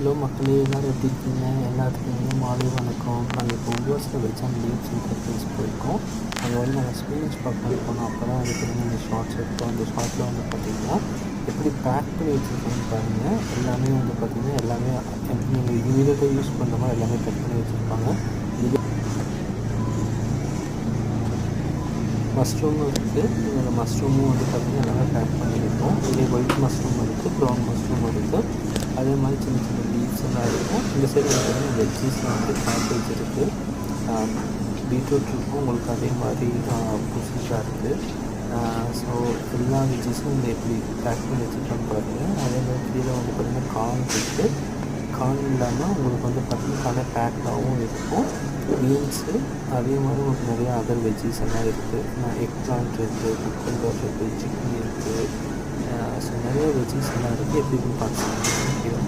Hello மக்களே, எல்லோரும் எப்படி இருக்கீங்க? எல்லாத்துக்குமே மாலை வணக்கம். நாங்கள் இப்போ யூஎஸில் வெஜ் அண்ட் லீவ்ஸ் இன்டர்ஃபேஸ் போயிருக்கோம். அங்கே வந்து நாங்கள் ஸ்பீச் பார்க்க போனோம். அப்போ தான் வந்து பார்த்திங்கன்னா இந்த ஷார்ட்ஸ் எடுத்தோம். அந்த ஷார்ட்டில் வந்து பார்த்திங்கன்னா எப்படி பேக் பண்ணி வச்சுருக்கோன்னு பாருங்கள். எல்லாமே வந்து பார்த்திங்கன்னா எல்லாமே நீங்கள் இமீடியட்டாக யூஸ் பண்ணுற மாதிரி எல்லாமே கட் பண்ணி வச்சுருப்பாங்க. இது மஷ்ரூமும் இருக்குது. இந்த மஷ்ரூமும் வந்து பார்த்திங்கன்னா எல்லாமே பேக் பண்ணியிருக்கோம். இதே ஒயிட் மஷ்ரூம் இருக்குது, ப்ரௌன் மஷ்ரூம் இருக்குது. அதே மாதிரி சின்ன சின்ன லீவ்ஸ் எல்லாம் இருக்கும். இந்த சைடு பார்த்திங்கன்னா வெஜ்ஜீஸ்லாம் வந்து கேபேஜ் இருக்குது, பீட்ரூட் இருக்கும், உங்களுக்கு அதே மாதிரி புதுசாக இருக்குது. ஸோ எல்லா வெஜ்ஜீஸும் இந்த எப்படி பேக் பண்ணி வச்சுருக்கோன்னு பாருங்கள். அதே மாதிரி கீழே வந்து பார்த்திங்கன்னா கார்ன் இருக்குது. கார்ன் இல்லாமல் உங்களுக்கு வந்து பார்த்திங்கன்னா கடை பேக்காகவும் இருக்கும். பீன்ஸு அதே மாதிரி உங்களுக்கு நிறையா அதர் வெஜ்ஜீஸ் எல்லாம் இருக்குது. எக் பிளான்ட் இருக்குது, குக்கும்பர் இருக்குது, சிக்கன் இருக்குது. ஸோ நிறைய வெஜ்ஜீஸ் எல்லாம் இருக்குது. எப்படி பார்த்துக்கலாம்.